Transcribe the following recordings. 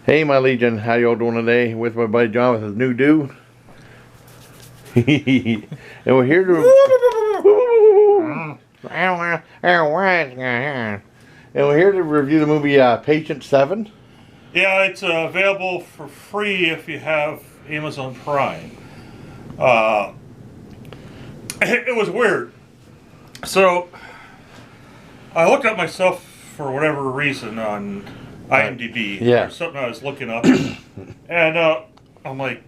Hey, my Legion, how y'all doing today? With my buddy John with his new do. And we're here to... And we're here to review the movie Patient 7. Yeah, it's available for free if you have Amazon Prime. It was weird. So, I looked up myself for whatever reason on IMDb. Yeah. Or something I was looking up. And I'm like,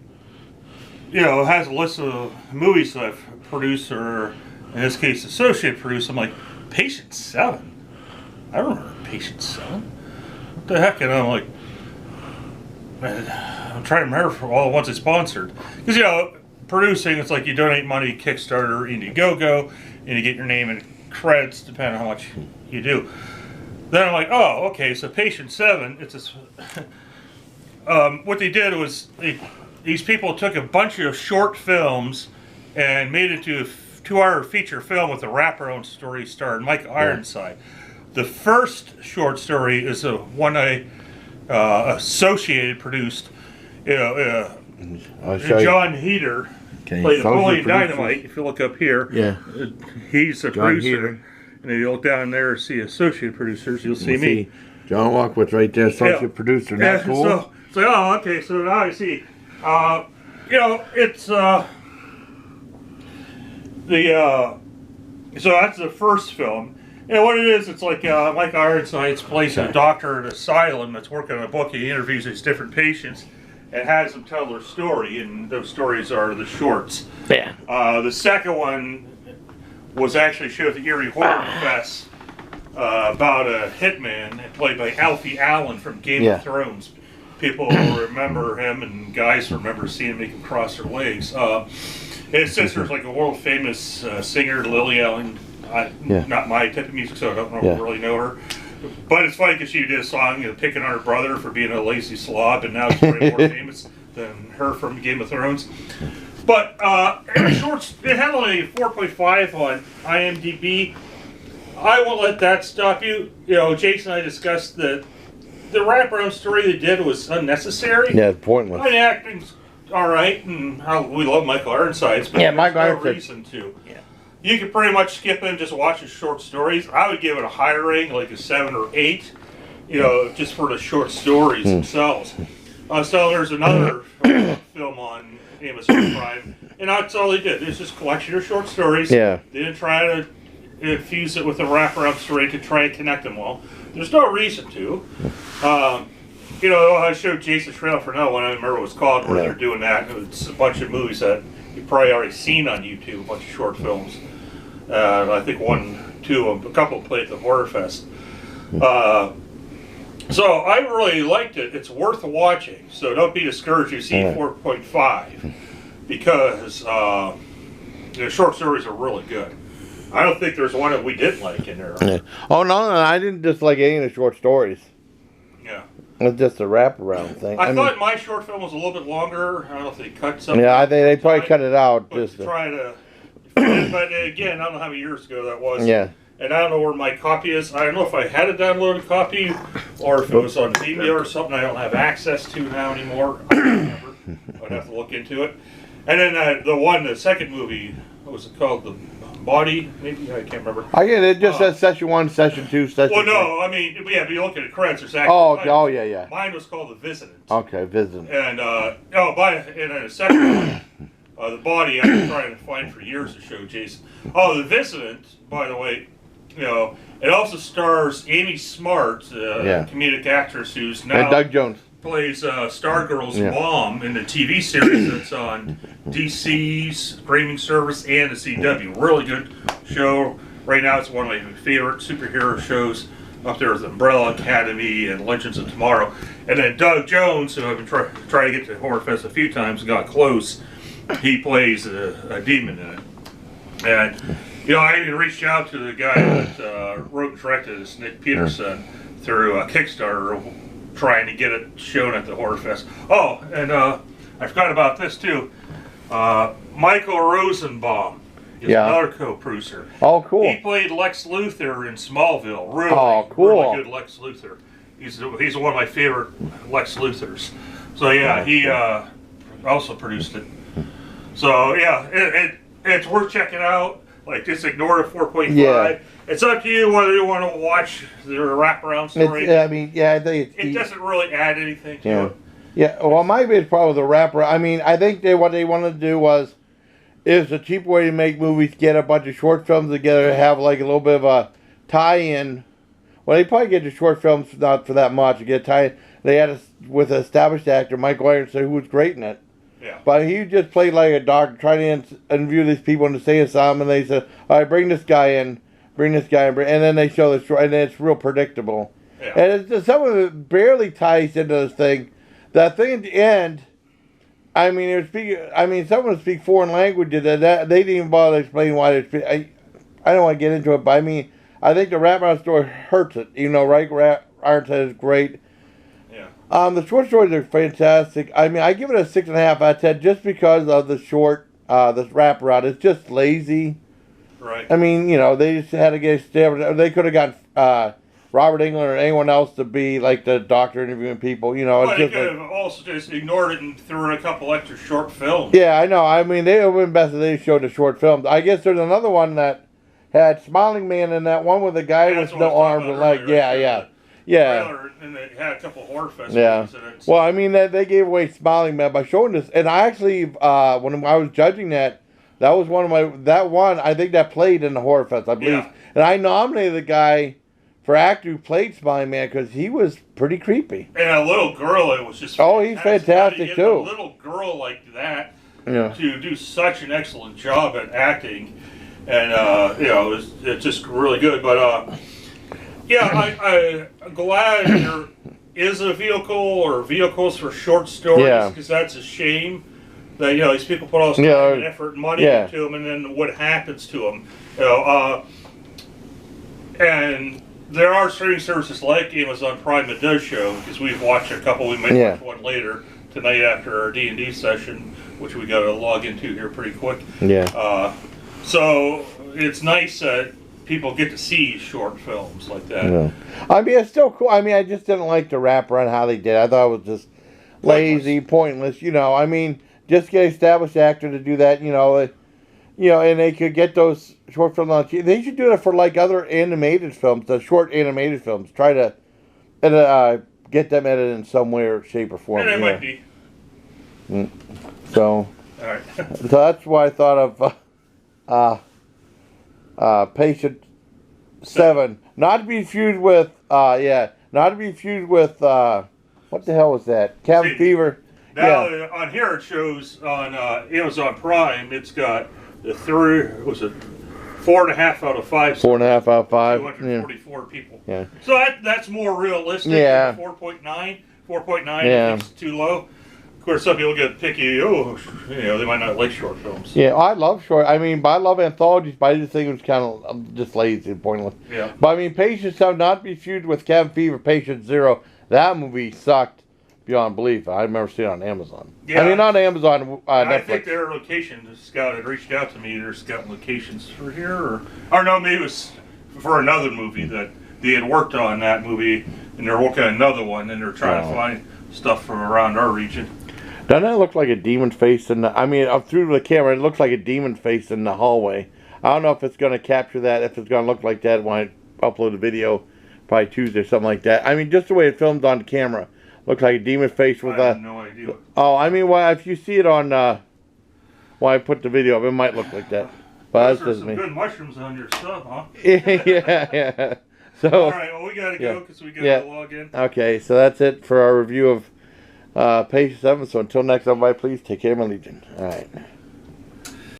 it has a list of movies that I've produced, or in this case, associate produced. I'm like, Patient 7? I don't remember Patient 7. What the heck? And I'm like, I'm trying to remember for all the ones I sponsored. Because, producing, it's like you donate money to Kickstarter, Indiegogo, and you get your name and credits depending on how much you do. Then I'm like, oh, okay, so Patient 7, it's this... what they did was, these people took a bunch of short films and made it into a 2-hour feature film with a wraparound story starring Mike Ironside. The first short story is the one I associated produced. John Heater played Napoleon Dynamite. If you look up here, he's a producer. And if you look down there and see associate producers, you'll see me. John Walkwith's right there, associate producer. That's cool. So, oh, okay. So now I see. It's so that's the first film. And what it is, it's like Mike Ironside's plays a doctor at an asylum that's working on a book. He interviews these different patients and has them tell their story, and those stories are the shorts. Yeah. The second one was actually showed at the Erie Horror Fest about a hitman played by Alfie Allen from Game of Thrones. People remember him, and guys remember seeing him make him cross their legs. His sister's like a world famous singer, Lily Allen. Not my type of music, so I don't really know her. But it's funny because she did a song picking on her brother for being a lazy slob, and now she's way more famous than her from Game of Thrones. But it had only 4.5 on IMDb. I won't let that stop you. Jason and I discussed that the wraparound story they did was unnecessary. Yeah, it's pointless. The acting's all right, and we love Michael Ironsides, but there's no reason to. Yeah. You could pretty much skip it and just watch the short stories. I would give it a higher rating, like a 7 or 8, just for the short stories themselves. So there's another film on Amazon Prime, and that's all they did. It's just a collection of short stories. Yeah. They didn't try to infuse it with a wraparound story to try and connect them all. There's no reason to. I showed Jason Trail for now when I remember what it was called, where they're doing that. It's a bunch of movies that you've probably already seen on YouTube, a bunch of short films. I think a couple played at the Horror Fest. So I really liked it. It's worth watching. So don't be discouraged if you see 4.5, because the short stories are really good. I don't think there's one that we didn't like in there. Yeah. Oh, no, I didn't dislike any of the short stories. Yeah. It's just a wraparound thing. I thought my short film was a little bit longer. I don't know if they cut something. Yeah, I think they probably cut it out. Just to try to... But again, I don't know how many years ago that was. Yeah. And I don't know where my copy is. I don't know if I had a downloaded copy or if it was on Vimeo or something I don't have access to now anymore. I don't remember. I'd have to look into it. And then the second movie, what was it called? The Body, maybe? I can't remember. I get it. It just says Session 1, Session 2, Session 3. Well, no, I mean, if you look at the credits, there's actually oh, yeah. Mine was called The Visitant. Okay, Visitant. And, and a second one, The Body, I've been trying to find for years to show Jason. Oh, The Visitant, by the way, it also stars Amy Smart, comedic actress who's now... And Doug Jones. Plays Stargirl's mom in the TV series that's on DC's streaming service and the CW. Really good show. Right now it's one of my favorite superhero shows up there with Umbrella Academy and Legends of Tomorrow. And then Doug Jones, who I've been trying to get to Horror Fest a few times and got close, he plays a demon in it. And, I even reached out to the guy that wrote and directed this, Nick Peterson, through Kickstarter, trying to get it shown at the Horror Fest. Oh, and I forgot about this too. Michael Rosenbaum is another co-producer. Oh, cool. He played Lex Luthor in Smallville. Really, really good Lex Luthor. He's one of my favorite Lex Luthors. So yeah, he also produced it. So yeah, it's worth checking out. Like, just ignore the 4.5. Yeah. It's up to you whether you want to watch the wraparound story. I mean, yeah, I think it doesn't really add anything to it. Yeah, well, my biggest problem with the wraparound, I mean, I think what they wanted to do is a cheap way to make movies, get a bunch of short films together, have like a little bit of a tie-in. Well, they probably get the short films not for that much. To get a tie-in. They had with an established actor, Michael Irons, who was great in it. Yeah. But he just played like a doctor, trying to interview these people and to say something, and they said, all right, bring this guy in, and then they show this, and it's real predictable. Yeah. And it's just, some of it barely ties into this thing. That thing at the end, I mean, someone would speak foreign languages, that they didn't even bother explaining why they speak. I don't want to get into it, but I mean, I think the wraparound story hurts it. You know, right? Irons is great. The short stories are fantastic. I mean, I give it a 6.5 out of 10 just because of the short, this wraparound. It's just lazy. Right. I mean, you know, they just had to get established. They could have got Robert Englund or anyone else to be like the doctor interviewing people. You know, well, they could have also just ignored it and threw in a couple extra short films. Yeah, I know. I mean, they would have been best if they showed the short films. I guess there's another one that had Smiling Man in that one with the guy with no arms and legs. Yeah. Trailer, and they had a couple of horror festivals. Yeah. Well, I mean, they gave away Smiling Man by showing this. And I actually, when I was judging that was one of I think that played in the Horror Fest, I believe. Yeah. And I nominated the guy for actor who played Smiling Man because he was pretty creepy. And a little girl, it was just he's fantastic too. A little girl like that to do such an excellent job at acting. And, it's just really good. But, yeah, I'm glad there is a vehicle or vehicles for short stories, because that's a shame that, these people put all this time and effort and money into them, and then what happens to them. And there are streaming services like Amazon Prime that does show, because we've watched a couple. We may watch one later tonight after our D&D session, which we got to log into here pretty quick. Yeah. So it's nice that people get to see short films like that. Yeah. I mean, it's still cool. I mean, I just didn't like the wraparound how they did. I thought it was just lazy, pointless. I mean, just get an established actor to do that. And they could get those short films on TV. They should do it for like other animated films, the short animated films. Try to get them edited in some way or shape or form. And it might be. So, all right. So that's why I thought of Patient 7. Not to be fused with, not to be fused with, what the hell was that? Cabin Fever. Now, on here it shows on Amazon Prime, it's got the 4.5 out of 5. 4.5 out of 5. 244 people. Yeah. So that's more realistic. Yeah. Than 4.9. 4.9 is too low. Of course, some people get picky. They might not like short films. Yeah, I love short. I mean, I love anthologies, but I just think it was kind of just lazy and pointless. Yeah. But I mean, Patient 7, not to be fused with Cabin Fever, Patient 0. That movie sucked beyond belief. I remember seeing it on Amazon. Yeah. I mean, not Amazon, Netflix. I think their location scout had reached out to me. They're scouting locations for here, or no, maybe it was for another movie that they had worked on that movie, and they're working on another one, and they're trying to find stuff from around our region. Doesn't that look like a demon face in the... I mean, up through the camera, it looks like a demon face in the hallway. I don't know if it's going to capture that, if it's going to look like that when I upload the video, probably Tuesday or something like that. I mean, just the way it filmed on camera. Looks like a demon face with I have no idea. Oh, I mean, well, if you see it on... when I put the video up, it might look like that. But there's some good mushrooms on your stuff, huh? yeah. So, all right, well, we got to go because we got to log in. Okay, so that's it for our review of Patient 7. So until next time, everybody, please take care of my Legion. All right.